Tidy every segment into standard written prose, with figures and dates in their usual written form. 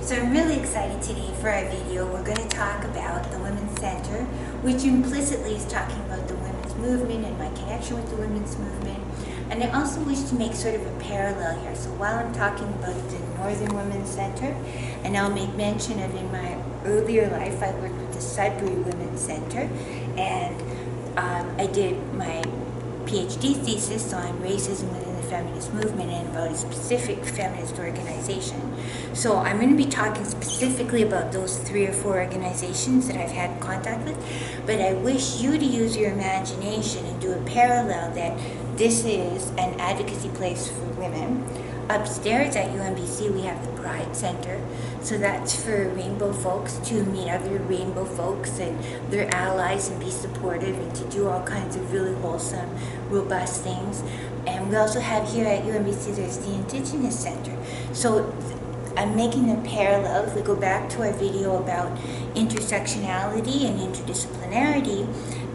So I'm really excited today for our video. We're going to talk about the Women's Center, which implicitly is talking about the women's movement and my connection with the women's movement. And I also wish to make sort of a parallel here. So while I'm talking about the Northern Women's Center, and I'll make mention of in my earlier life, I worked with the Sudbury Women's Center, and I did my PhD thesis on racism within the feminist movement and about a specific feminist organization. So I'm going to be talking specifically about those 3 or 4 organizations that I've had contact with, but I wish you to use your imagination and do a parallel that this is an advocacy place for women. Upstairs at UMBC we have the Pride Center, so that's for rainbow folks to meet other rainbow folks and their allies and be supportive and to do all kinds of really wholesome, robust things. And we also have here at UMBC, there's the Indigenous Center. So I'm making a parallel. If we go back to our video about intersectionality and interdisciplinarity,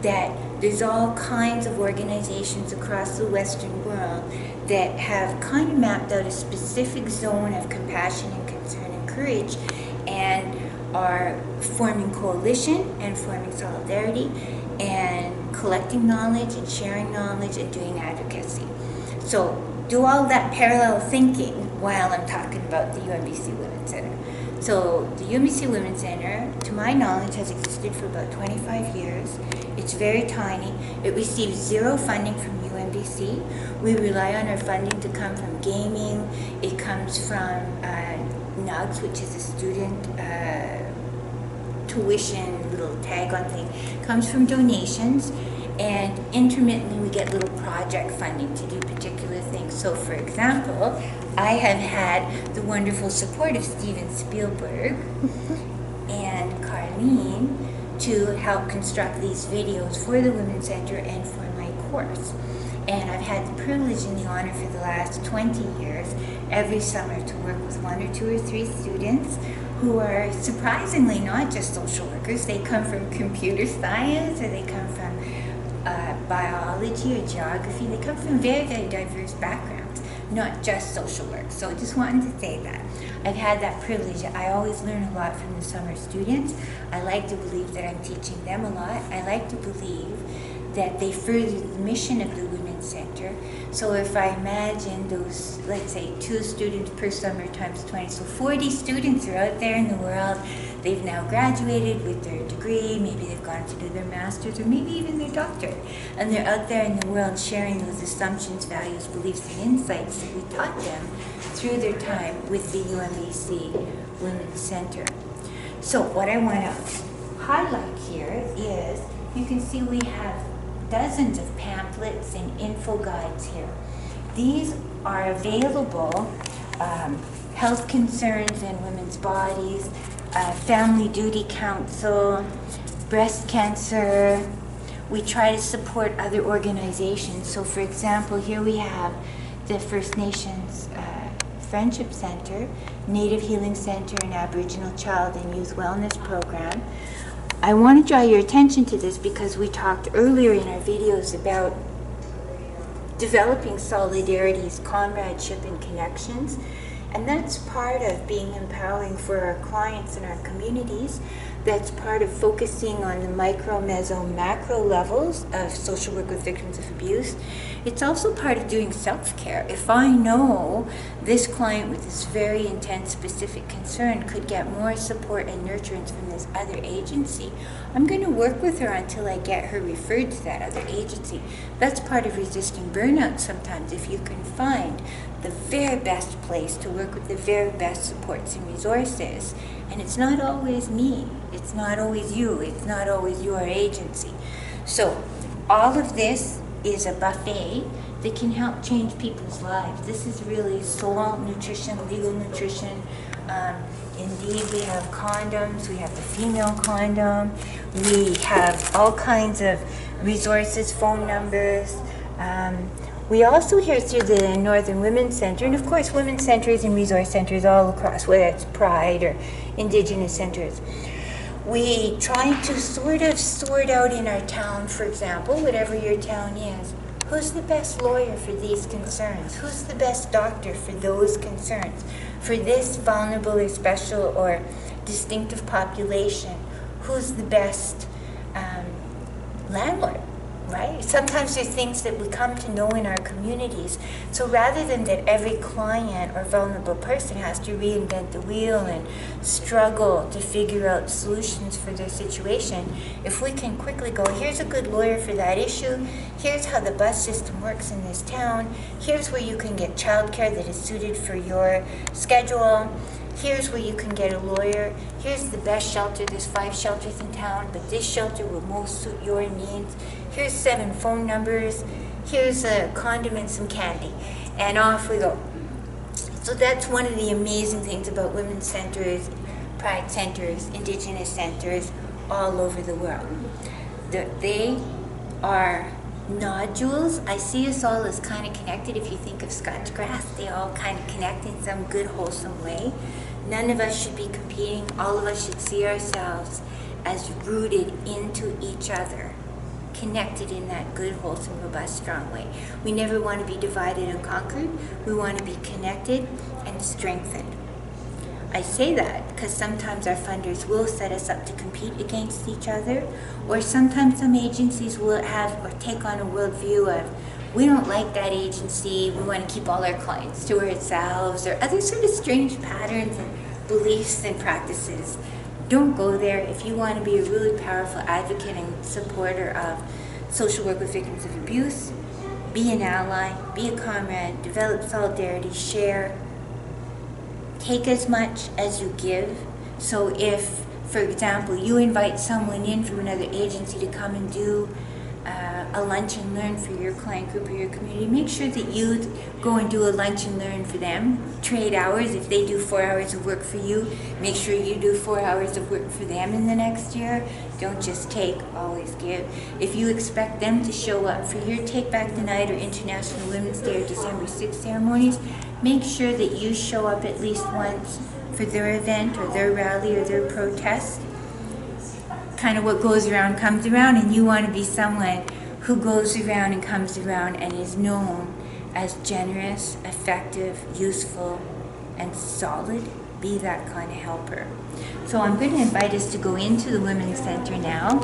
that there's all kinds of organizations across the Western world that have kind of mapped out a specific zone of compassion and concern and courage and are forming coalition and forming solidarity and collecting knowledge and sharing knowledge and doing advocacy. So do all that parallel thinking while I'm talking about the UMBC Women's Center. So the UMBC Women's Center, to my knowledge, has existed for about 25 years. It's very tiny. It receives 0 funding from UMBC. We rely on our funding to come from gaming. It comes from NUGS, which is a student tuition little tag-on thing. It comes from donations, and intermittently we get little project funding to do particular things. So for example, I have had the wonderful support of Steven Spielberg and Carlene to help construct these videos for the Women's Center and for my course. And I've had the privilege and the honor for the last 20 years every summer to work with 1 or 2 or 3 students who are surprisingly not just social workers. They come from computer science, or they come from biology or geography. They come from very, very diverse backgrounds, not just social work. So I just wanted to say that. I've had that privilege. I always learn a lot from the summer students. I like to believe that I'm teaching them a lot. I like to believe that they further the mission of the Women's Center. So if I imagine those, let's say 2 students per summer times 20, so 40 students are out there in the world. They've now graduated with their degree, maybe they've gone to do their master's or maybe even their doctorate. And they're out there in the world sharing those assumptions, values, beliefs, and insights that we taught them through their time with the UMBC Women's Center. So what I want to highlight here is, you can see we have dozens of pamphlets and info guides here. These are available, health concerns in women's bodies, Family Duty Council, breast cancer. We try to support other organizations. So for example, here we have the First Nations Friendship Center, Native Healing Center, and Aboriginal Child and Youth Wellness Program. I want to draw your attention to this because we talked earlier in our videos about developing solidarities, comradeship, and connections. And that's part of being empowering for our clients and our communities. That's part of focusing on the micro, meso, macro levels of social work with victims of abuse. It's also part of doing self-care. If I know this client with this very intense specific concern could get more support and nurturance from this other agency, I'm going to work with her until I get her referred to that other agency. That's part of resisting burnout sometimes, if you can find the very best place to work with the very best supports and resources. And it's not always me, it's not always you, it's not always your agency. So all of this is a buffet that can help change people's lives. This is really soul nutrition, legal nutrition. Indeed, we have condoms, we have the female condom, we have all kinds of resources, phone numbers. We also hear through the Northern Women's Center, and of course women's centers and resource centers all across, whether it's Pride or Indigenous centers. We try to sort out in our town, for example, whatever your town is, Who's the best lawyer for these concerns? Who's the best doctor for those concerns? For this vulnerable or special or distinctive population, who's the best landlord, right? Sometimes there's things that we come to know in our communities. So rather than that every client or vulnerable person has to reinvent the wheel and struggle to figure out solutions for their situation, if we can quickly go, here's a good lawyer for that issue, here's how the bus system works in this town, here's where you can get childcare that is suited for your schedule, here's where you can get a lawyer, here's the best shelter, there's 5 shelters in town, but this shelter will most suit your needs, here's 7 phone numbers, here's a condom and some candy, and off we go. So that's one of the amazing things about women's centers, pride centers, indigenous centers all over the world. They are nodules. I see us all as kind of connected. If you think of Scotchgrass, they all kind of connect in some good, wholesome way. None of us should be competing. All of us should see ourselves as rooted into each other, connected in that good, wholesome, robust, strong way. We never want to be divided and conquered. We want to be connected and strengthened. I say that because sometimes our funders will set us up to compete against each other, or sometimes some agencies will have or take on a worldview of, we don't like that agency, we want to keep all our clients to ourselves, or other sort of strange patterns and beliefs and practices. Don't go there. If you want to be a really powerful advocate and supporter of social work with victims of abuse, be an ally, be a comrade, develop solidarity, share, take as much as you give. So if, for example, you invite someone in from another agency to come and do a lunch and learn for your client group or your community, make sure that you go and do a lunch and learn for them. Trade hours. If they do 4 hours of work for you, make sure you do 4 hours of work for them in the next year. Don't just take, always give. If you expect them to show up for your Take Back the Night or International Women's Day or December 6th ceremonies, make sure that you show up at least once for their event or their rally or their protest. Kind of what goes around comes around, and you want to be someone who goes around and comes around and is known as generous, effective, useful, and solid. Be that kind of helper. So I'm going to invite us to go into the Women's Center now.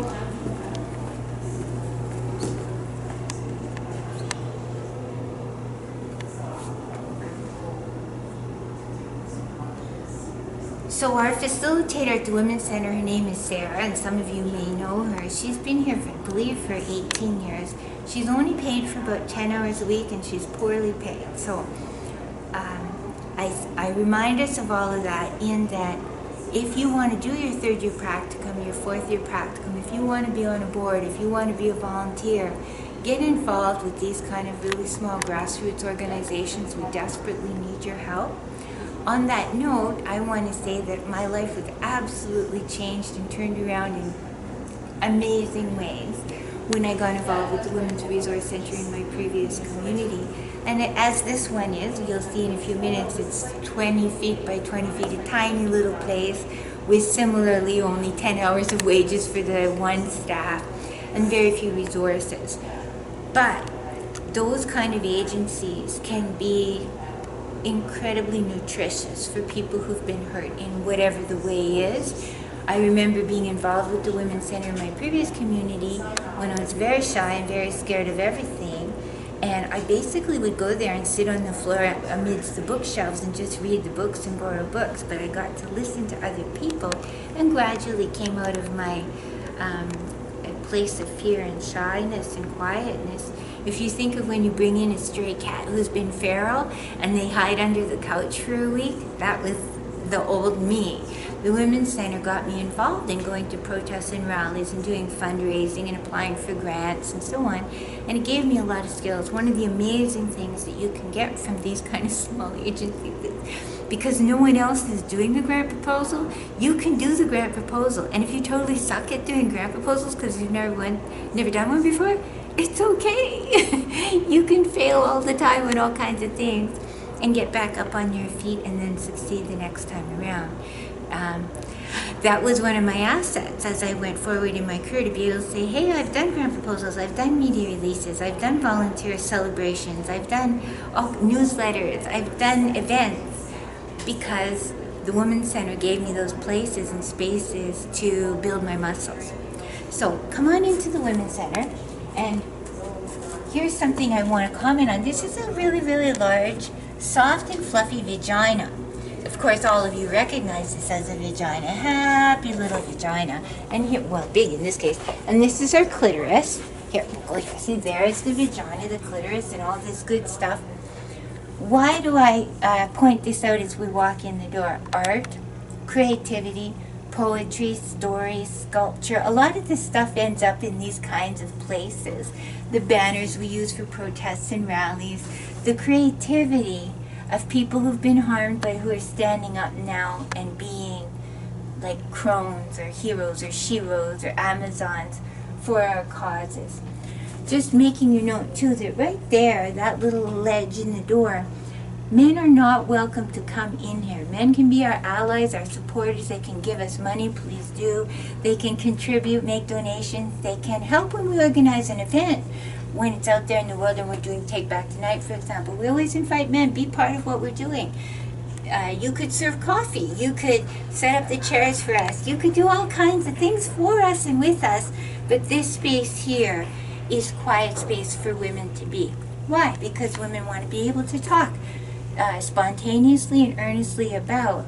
So our facilitator at the Women's Center, her name is Sarah, and some of you may know her. She's been here, I believe, for 18 years. She's only paid for about 10 hours a week, and she's poorly paid. So I remind us of all of that, in that if you want to do your 3rd year practicum, your 4th year practicum, if you want to be on a board, if you want to be a volunteer, get involved with these kind of really small grassroots organizations. We desperately need your help. On that note, I want to say that my life was absolutely changed and turned around in amazing ways when I got involved with the Women's Resource Center in my previous community. And as this one is, you'll see in a few minutes, it's 20 feet by 20 feet, a tiny little place with similarly only 10 hours of wages for the one staff and very few resources. But those kind of agencies can be incredibly nutritious for people who've been hurt in whatever the way is. I remember being involved with the Women's Center in my previous community when I was very shy and very scared of everything, and I basically would go there and sit on the floor amidst the bookshelves and just read the books and borrow books, but I got to listen to other people and gradually came out of my place of fear and shyness and quietness. If you think of when you bring in a stray cat who's been feral and they hide under the couch for a week, that was the old me. The Women's Center got me involved in going to protests and rallies and doing fundraising and applying for grants and so on, and it gave me a lot of skills. One of the amazing things that you can get from these kind of small agencies is, because no one else is doing the grant proposal, you can do the grant proposal. And if you totally suck at doing grant proposals because you've never done one before, it's okay. You can fail all the time on all kinds of things and get back up on your feet and then succeed the next time around. That was one of my assets as I went forward in my career, to be able to say, hey, I've done grant proposals, I've done media releases, I've done volunteer celebrations, I've done newsletters, I've done events, because the Women's Center gave me those places and spaces to build my muscles. So come on into the Women's Center, and here's something I want to comment on. This is a really, really large, soft and fluffy vagina. Of course, all of you recognize this as a vagina. Happy little vagina. And here, well, big in this case. And this is our clitoris. Here, see, there's the vagina, the clitoris, and all this good stuff. Why do I point this out as we walk in the door? Art, creativity, poetry, stories, sculpture. A lot of this stuff ends up in these kinds of places. The banners we use for protests and rallies, the creativity of people who've been harmed but who are standing up now and being like crones or heroes or sheroes or Amazons for our causes. Just making you note too that right there, that little ledge in the door, men are not welcome to come in here. Men can be our allies, our supporters. They can give us money, please do. They can contribute, make donations. They can help when we organize an event. When it's out there in the world and we're doing Take Back Tonight, for example, we always invite men, be part of what we're doing. You could serve coffee. You could set up the chairs for us. You could do all kinds of things for us and with us. But this space here is quiet space for women to be. Why? Because women want to be able to talk spontaneously and earnestly about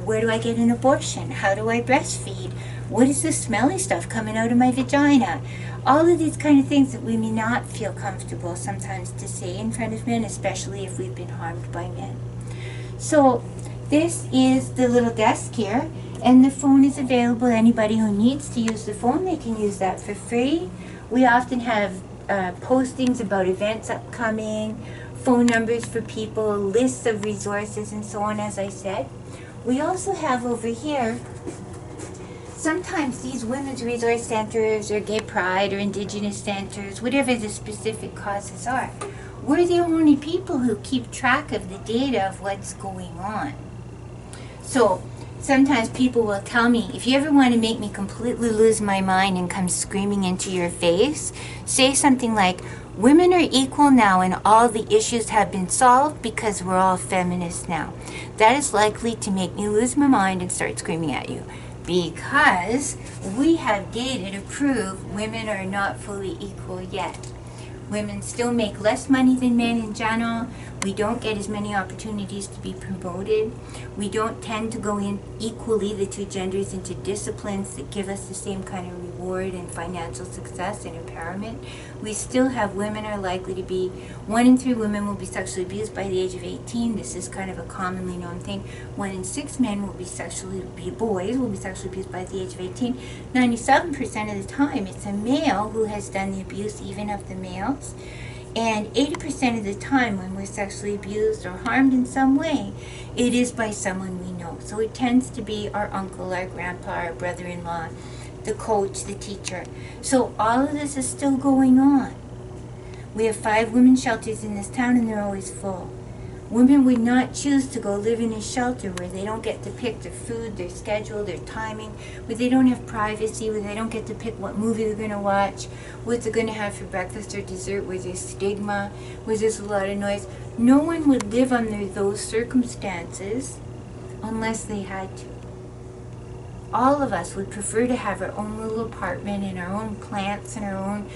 where do I get an abortion? How do I breastfeed? What is the smelly stuff coming out of my vagina? All of these kind of things that we may not feel comfortable sometimes to say in front of men, especially if we've been harmed by men. So this is the little desk here, and the phone is available. Anybody who needs to use the phone, they can use that for free. We often have postings about events upcoming, phone numbers for people, lists of resources, and so on, as I said. We also have over here, sometimes these women's resource centers or gay pride or indigenous centers, whatever the specific causes are, we're the only people who keep track of the data of what's going on. So sometimes people will tell me, if you ever want to make me completely lose my mind and come screaming into your face, say something like, women are equal now and all the issues have been solved because we're all feminists now. That is likely to make me lose my mind and start screaming at you, because we have data to prove women are not fully equal yet. Women still make less money than men in general. We don't get as many opportunities to be promoted. We don't tend to go in equally, the two genders, into disciplines that give us the same kind of reward and financial success and empowerment. We still have women are likely to be, 1 in 3 women will be sexually abused by the age of 18. This is kind of a commonly known thing. 1 in 6 men will be boys will be sexually abused by the age of 18. 97% of the time, it's a male who has done the abuse, even of the males. And 80% of the time when we're sexually abused or harmed in some way, it is by someone we know. So it tends to be our uncle, our grandpa, our brother-in-law, the coach, the teacher. So all of this is still going on. We have 5 women's shelters in this town and they're always full. Women would not choose to go live in a shelter where they don't get to pick their food, their schedule, their timing, where they don't have privacy, where they don't get to pick what movie they're going to watch, what they're going to have for breakfast or dessert, where there's stigma, where there's a lot of noise. No one would live under those circumstances unless they had to. All of us would prefer to have our own little apartment and our own plants and our own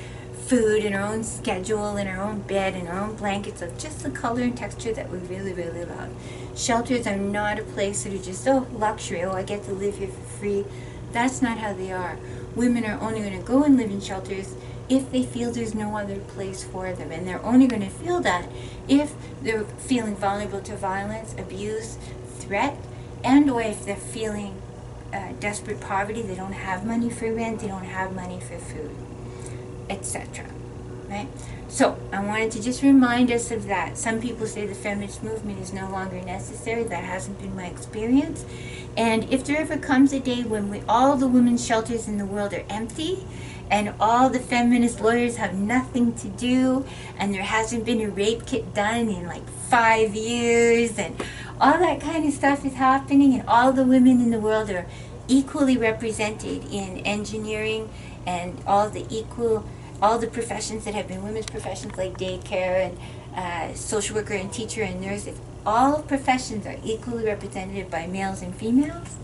food and our own schedule and our own bed and our own blankets of just the color and texture that we really, really love. Shelters are not a place that are just, oh, luxury, oh, I get to live here for free. That's not how they are. Women are only going to go and live in shelters if they feel there's no other place for them. And they're only going to feel that if they're feeling vulnerable to violence, abuse, threat, and or if they're feeling desperate poverty. They don't have money for rent, they don't have money for food, etc. Right? So I wanted to just remind us of that. Some people say the feminist movement is no longer necessary. That hasn't been my experience. And if there ever comes a day when all the women's shelters in the world are empty and all the feminist lawyers have nothing to do and there hasn't been a rape kit done in like 5 years and All that kind of stuff is happening, and all the women in the world are equally represented in engineering and all the professions that have been women's professions like daycare and social worker and teacher and nurses. All professions are equally represented by males and females.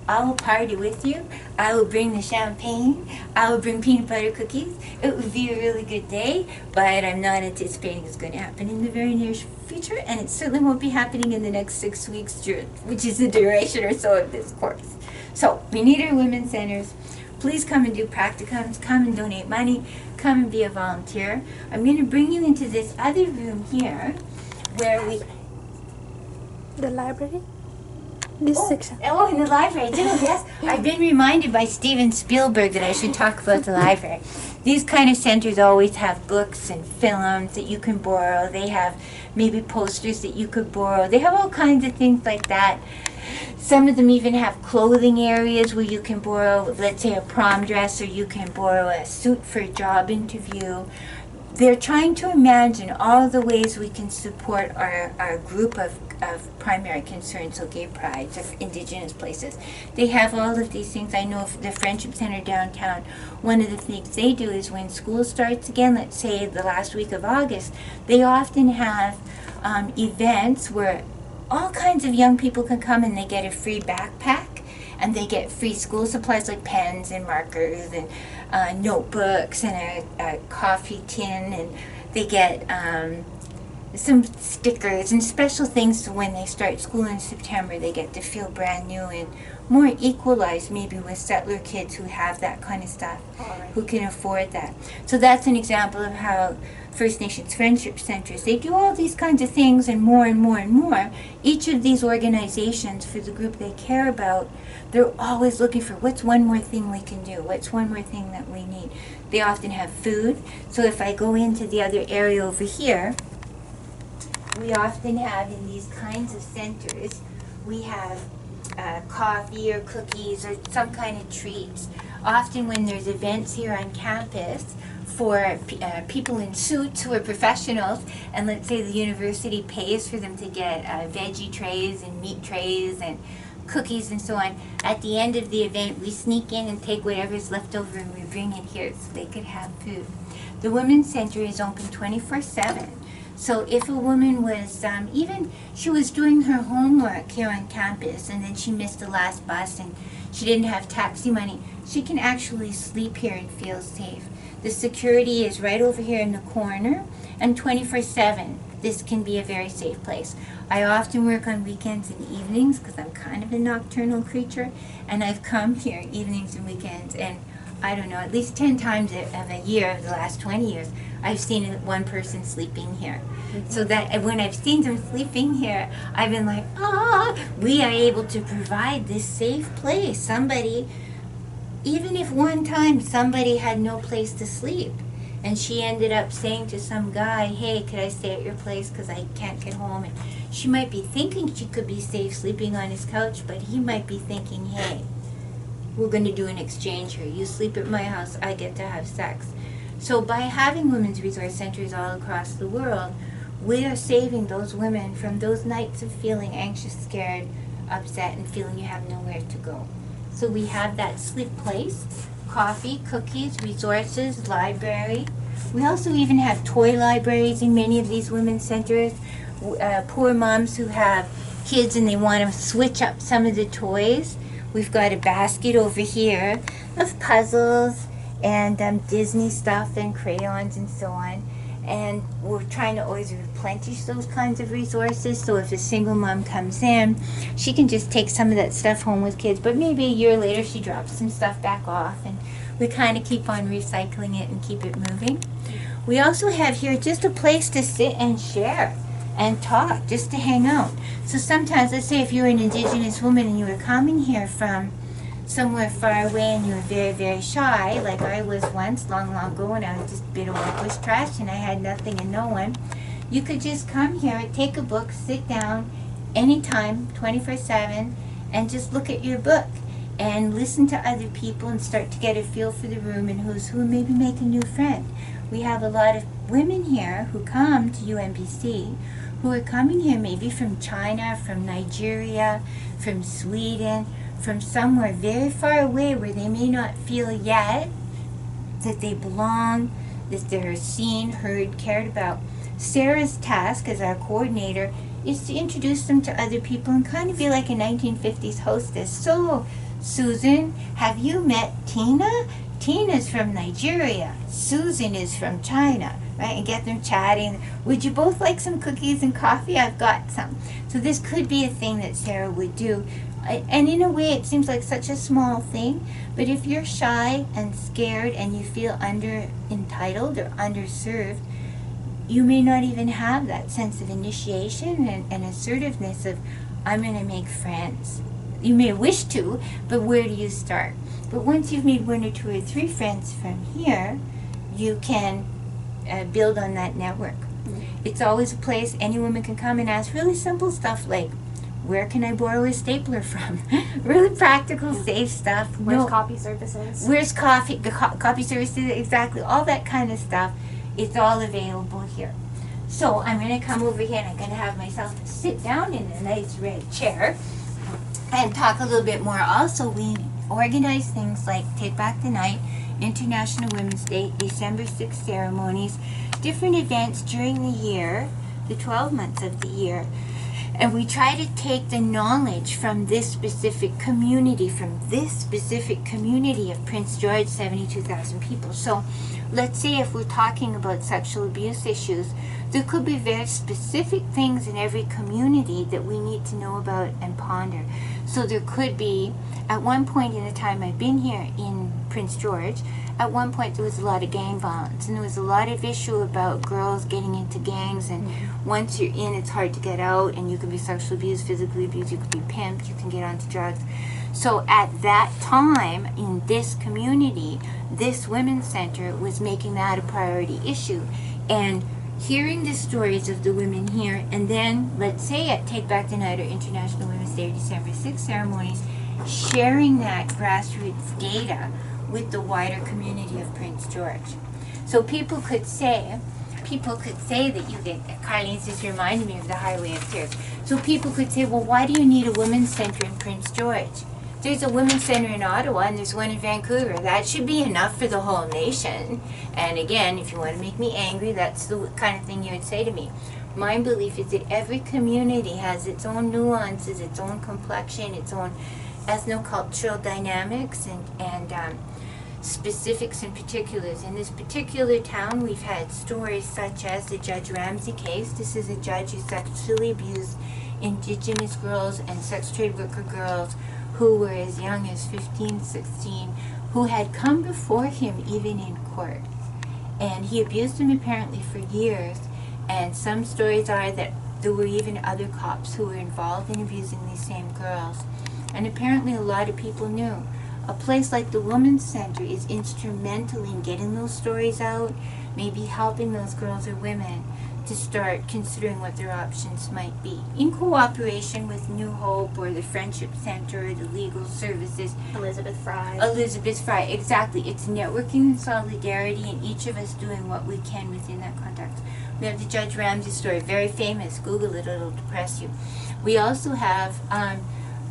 I will party with you. I will bring the champagne. I will bring peanut butter cookies. It would be a really good day, but I'm not anticipating it's going to happen in the very near future, and it certainly won't be happening in the next 6 weeks, which is the duration or so of this course. So we need our women's centers. Please come and do practicums. Come and donate money. Come and be a volunteer. I'm going to bring you into this other room here where we... The library? This section. Oh, in the library too, yes. I've been reminded by Steven Spielberg that I should talk about the library. These kind of centers always have books and films that you can borrow. They have maybe posters that you could borrow. They have all kinds of things like that. Some of them even have clothing areas where you can borrow, let's say, a prom dress, or you can borrow a suit for a job interview. They're trying to imagine all the ways we can support our group of primary concerns, so gay prides of Indigenous places. They have all of these things. I know the Friendship Center downtown, one of the things they do is when school starts again, let's say the last week of August, they often have events where all kinds of young people can come and they get a free backpack, and they get free school supplies like pens and markers and notebooks and a coffee tin, and they get some stickers and special things, so when they start school in September they get to feel brand new and more equalized, maybe with settler kids who have that kind of stuff, who can afford that. So that's an example of how First Nations Friendship Centers, they do all these kinds of things and more and more and more. Each of these organizations, for the group they care about, they're always looking for what's one more thing we can do, what's one more thing that we need. They often have food. So if I go into the other area over here, we often have in these kinds of centers, we have coffee or cookies or some kind of treats. Often when there's events here on campus for people in suits who are professionals, and let's say the university pays for them to get veggie trays and meat trays and cookies and so on, at the end of the event we sneak in and take whatever's left over and we bring it here so they could have food. The Women's Center is open 24/7. So if a woman was, even she was doing her homework here on campus and then she missed the last bus and she didn't have taxi money, she can actually sleep here and feel safe. The security is right over here in the corner, and 24/7. This can be a very safe place. I often work on weekends and evenings because I'm kind of a nocturnal creature, and I've come here evenings and weekends, and I don't know, at least 10 times of a year of the last 20 years, I've seen one person sleeping here. Mm-hmm. So that when I've seen them sleeping here, I've been like, we are able to provide this safe place. Somebody, even if one time somebody had no place to sleep, and she ended up saying to some guy, hey, could I stay at your place because I can't get home? And she might be thinking she could be safe sleeping on his couch, but he might be thinking, hey, we're going to do an exchange here. You sleep at my house, I get to have sex. So by having women's resource centers all across the world, we are saving those women from those nights of feeling anxious, scared, upset, and feeling you have nowhere to go. So we have that sleep place, coffee, cookies, resources, library. We also even have toy libraries in many of these women's centers. Poor moms who have kids and they want to switch up some of the toys. We've got a basket over here of puzzles and Disney stuff and crayons and so on. And we're trying to always replenish those kinds of resources. So if a single mom comes in, she can just take some of that stuff home with kids. But maybe a year later, she drops some stuff back off. And we kind of keep on recycling it and keep it moving. We also have here just a place to sit and share and talk, just to hang out. So sometimes, let's say if you're an Indigenous woman and you were coming here from somewhere far away and you were very, very shy, like I was once, long, long ago, when I was just a bit of worthless trash and I had nothing and no one, you could just come here, take a book, sit down anytime, 24/7, and just look at your book and listen to other people and start to get a feel for the room and who's who, and maybe make a new friend. We have a lot of women here who come to UMBC who are coming here maybe from China, from Nigeria, from Sweden, from somewhere very far away where they may not feel yet that they belong, that they're seen, heard, cared about. Sarah's task as our coordinator is to introduce them to other people and kind of be like a 1950s hostess. So, Susan, have you met Tina? Tina's from Nigeria. Susan is from China, right? And get them chatting. Would you both like some cookies and coffee? I've got some. So this could be a thing that Sarah would do. And in a way, it seems like such a small thing, but if you're shy and scared and you feel entitled or underserved, you may not even have that sense of initiation and assertiveness of, I'm going to make friends. You may wish to, but where do you start? But once you've made 1 or 2 or 3 friends from here, you can build on that network. It's always a place any woman can come and ask really simple stuff like, where can I borrow a stapler from? Really practical, safe stuff. Where's copy services? Where's copy services? Exactly. All that kind of stuff. It's all available here. So I'm going to come over here and I'm going to have myself sit down in a nice red chair and talk a little bit more. Also, we organize things like Take Back the Night, International Women's Day, December 6th ceremonies, different events during the year, the 12 months of the year. And we try to take the knowledge from this specific community, of Prince George, 72,000 people. So let's say if we're talking about sexual abuse issues, there could be very specific things in every community that we need to know about and ponder. So there could be, at one point in the time I've been here in Prince George, at one point there was a lot of gang violence, and there was a lot of issue about girls getting into gangs, and once you're in, it's hard to get out, and you can be sexually abused, physically abused, you could be pimped, you can get onto drugs. So at that time, in this community, this women's center was making that a priority issue. And hearing the stories of the women here, and then, let's say at Take Back the Night or International Women's Day or December 6th ceremonies, sharing that grassroots data with the wider community of Prince George. So people could say that you get, Carlene's just reminded me of the Highway of Tears. So people could say, well, why do you need a women's center in Prince George? There's a women's center in Ottawa and there's one in Vancouver. That should be enough for the whole nation. And again, if you want to make me angry, that's the kind of thing you would say to me. My belief is that every community has its own nuances, its own complexion, its own ethnocultural dynamics and specifics and particulars. In this particular town, we've had stories such as the Judge Ramsey case. This is a judge who sexually abused Indigenous girls and sex trade worker girls who were as young as 15, 16, who had come before him even in court. And he abused them apparently for years, and some stories are that there were even other cops who were involved in abusing these same girls. And apparently a lot of people knew. A place like the Women's Center is instrumental in getting those stories out, maybe helping those girls or women to start considering what their options might be, in cooperation with New Hope or the Friendship Center or the Legal Services. Elizabeth Fry, exactly. It's networking and solidarity, and each of us doing what we can within that context. We have the Judge Ramsey story, very famous. Google it, it'll depress you. We also have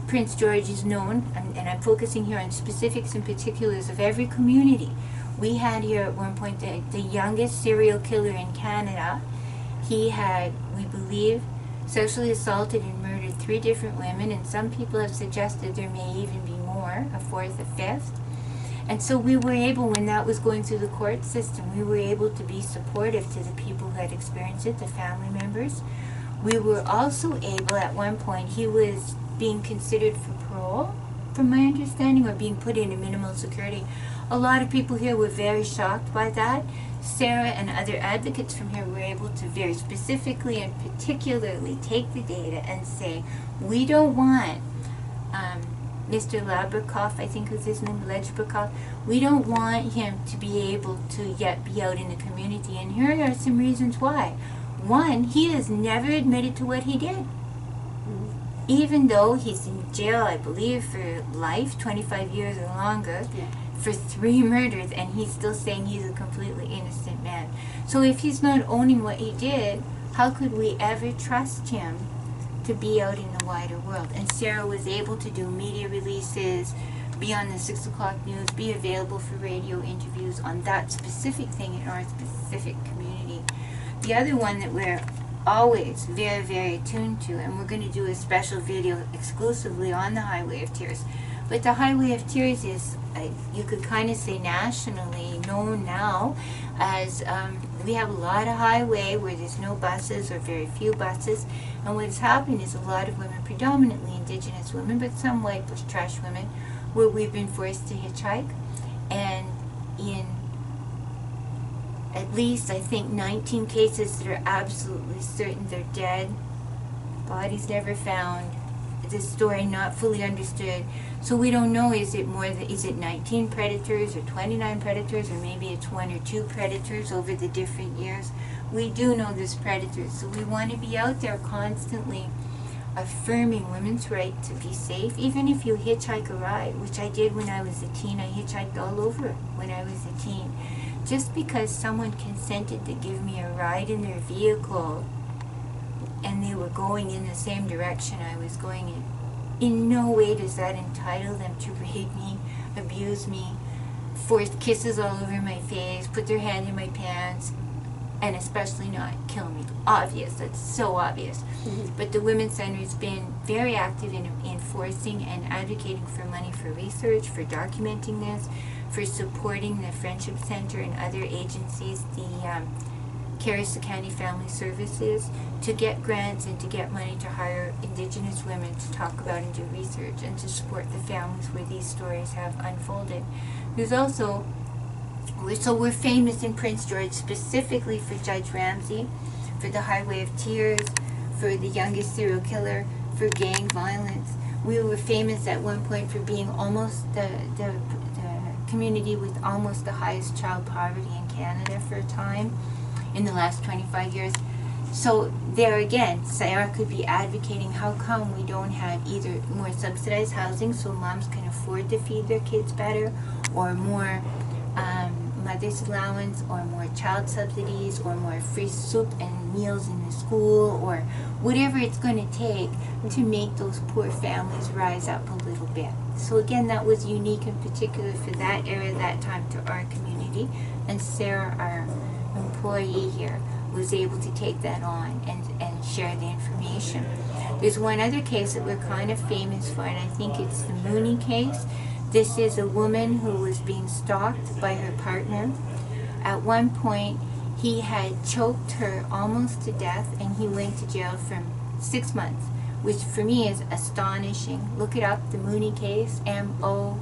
Prince George is known, and I'm focusing here on specifics and particulars of every community. We had here at one point the youngest serial killer in Canada. He had, we believe, sexually assaulted and murdered 3 different women, and some people have suggested there may even be more, a 4th, a 5th. And so we were able, when that was going through the court system, we were able to be supportive to the people who had experienced it, the family members. We were also able, at one point, he was being considered for parole, from my understanding, or being put into minimal security. A lot of people here were very shocked by that. Sarah and other advocates from here were able to very specifically and particularly take the data and say, we don't want Mr. Labrikoff, I think was his name, Lejbrikoff, we don't want him to be able to yet be out in the community. And here are some reasons why. One, he has never admitted to what he did. Even though he's in jail, I believe, for life, 25 years or longer, for 3 murders, and he's still saying he's a completely innocent man. So if he's not owning what he did, how could we ever trust him to be out in the wider world? And Sarah was able to do media releases, be on the 6 o'clock news, be available for radio interviews on that specific thing in our specific community. The other one that we're always very, very attuned to, and we're going to do a special video exclusively on the Highway of Tears. But the Highway of Tears is, you could kind of say nationally known now as, we have a lot of highway where there's no buses or very few buses. And what's happened is a lot of women, predominantly Indigenous women, but some white bush trash women, where we've been forced to hitchhike. And in at least, I think, 19 cases that are absolutely certain they're dead, bodies never found, the story not fully understood. So we don't know, is it 19 predators or 29 predators, or maybe it's 1 or 2 predators over the different years. We do know there's predators, so we want to be out there constantly affirming women's right to be safe. Even if you hitchhike a ride, which I did when I was a teen. I hitchhiked all over when I was a teen. Just because someone consented to give me a ride in their vehicle and they were going in the same direction I was going in no way does that entitle them to rape me, abuse me, force kisses all over my face, put their hand in my pants, and especially not kill me. Obvious, that's so obvious. Mm-hmm. But the Women's Center has been very active in enforcing and advocating for money for research, for documenting this, for supporting the Friendship Center and other agencies, the Carissa County Family Services, to get grants and to get money to hire Indigenous women to talk about and do research and to support the families where these stories have unfolded. There's also, so we're famous in Prince George specifically for Judge Ramsey, for the Highway of Tears, for the youngest serial killer, for gang violence. We were famous at one point for being almost the community with almost the highest child poverty in Canada for a time in the last 25 years. So there again, Sarah could be advocating how come we don't have either more subsidized housing so moms can afford to feed their kids better, or more mother's allowance, or more child subsidies, or more free soup and meals in the school, or whatever it's going to take to make those poor families rise up a little bit. So again, that was unique in particular for that area, that time, to our community. And Sarah, our employee here, was able to take that on and share the information. There's one other case that we're kind of famous for, and I think it's the Mooney case. This is a woman who was being stalked by her partner. At one point, he had choked her almost to death, and he went to jail for 6 months, which for me is astonishing. Look it up, the Mooney case, Mooney.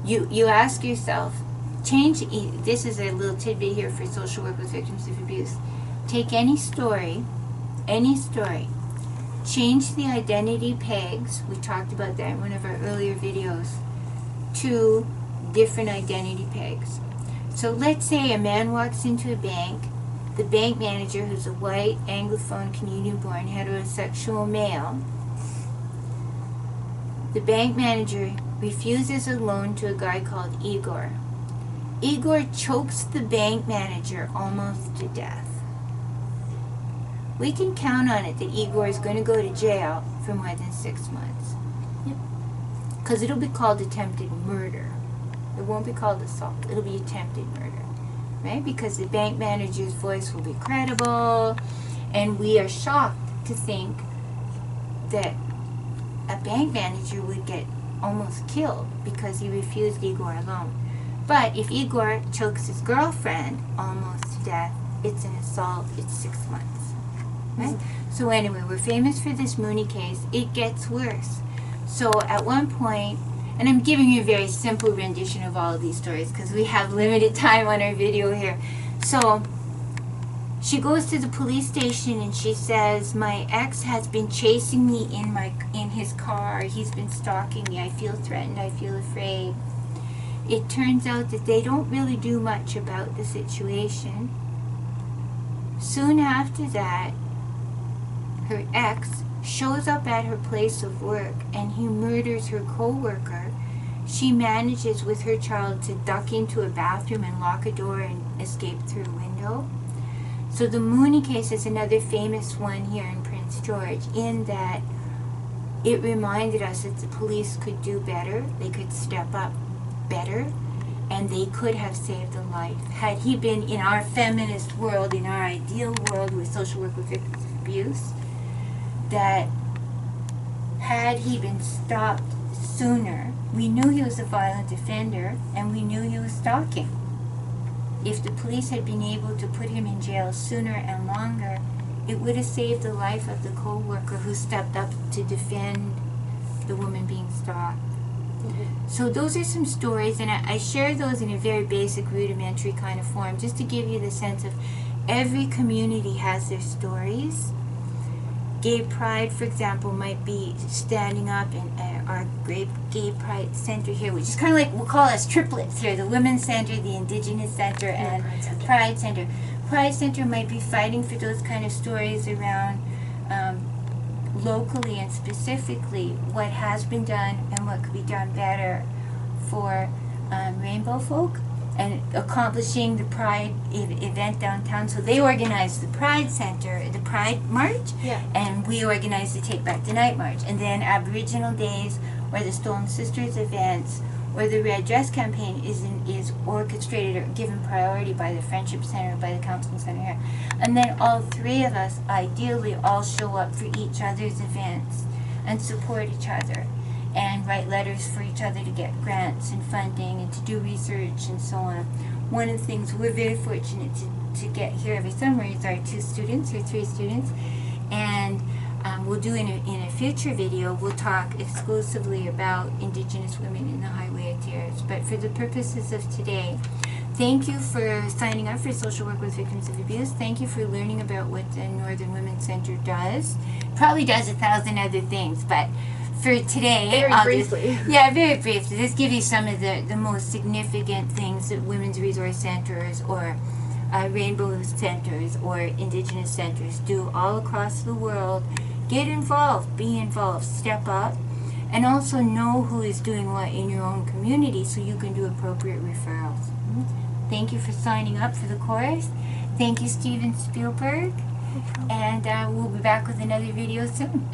You ask yourself, this is a little tidbit here for social work with victims of abuse. Take any story, change the identity pegs, we talked about that in one of our earlier videos, to different identity pegs. So let's say a man walks into a bank, the bank manager, who's a white, Anglophone, Canadian-born, heterosexual male, the bank manager refuses a loan to a guy called Igor. Igor chokes the bank manager almost to death. We can count on it that Igor is going to go to jail for more than 6 months. Because it'll be called attempted murder. It won't be called assault. It'll be attempted murder. Right? Because the bank manager's voice will be credible, and we are shocked to think that a bank manager would get almost killed because he refused Igor a loan. But if Igor chokes his girlfriend almost to death, it's an assault, it's 6 months. Right? So anyway, we're famous for this Mooney case. It gets worse. So at one point, and I'm giving you a very simple rendition of all of these stories because we have limited time on our video here. So she goes to the police station and she says, my ex has been chasing me in his car. He's been stalking me. I feel threatened. I feel afraid. It turns out that they don't really do much about the situation. Soon after that, her ex shows up at her place of work and he murders her co-worker. She manages with her child to duck into a bathroom and lock a door and escape through a window. So the Mooney case is another famous one here in Prince George, in that it reminded us that the police could do better, they could step up better, and they could have saved a life. Had he been in our feminist world, in our ideal world with social work with victims of abuse, that had he been stopped sooner, we knew he was a violent offender, and we knew he was stalking. If the police had been able to put him in jail sooner and longer, it would have saved the life of the co-worker who stepped up to defend the woman being stalked. So those are some stories, and I share those in a very basic, rudimentary kind of form, just to give you the sense of every community has their stories. Gay Pride, for example, might be standing up in our great Gay Pride Center here, which is kind of like, we'll call us triplets here, the Women's Center, the Indigenous Center, and Pride Center. Pride Center might be fighting for those kind of stories around locally and specifically what has been done and what could be done better for rainbow folk, and accomplishing the Pride event downtown. So they organized the Pride Center, the Pride March, and we organized the Take Back the Night March. And then Aboriginal Days, or the Stolen Sisters events, or the Red Dress campaign is orchestrated or given priority by the Friendship Center, by the Counseling Center here. And then all three of us ideally all show up for each other's events and support each other and write letters for each other to get grants and funding and to do research and so on. One of the things we're very fortunate to get here every summer is our 2 students or 3 students, and we'll do in a future video, we'll talk exclusively about Indigenous women in the Highway of Tears. But for the purposes of today, thank you for signing up for Social Work with Victims of Abuse. Thank you for learning about what the Northern Women's Center does. Probably does 1,000 other things, but for today, very briefly. Very briefly. Just give you some of the most significant things that women's resource centers or rainbow centers or Indigenous centers do all across the world. Get involved, be involved, step up, and also know who is doing what in your own community so you can do appropriate referrals. Thank you for signing up for the course. Thank you, Steven Spielberg, and we'll be back with another video soon.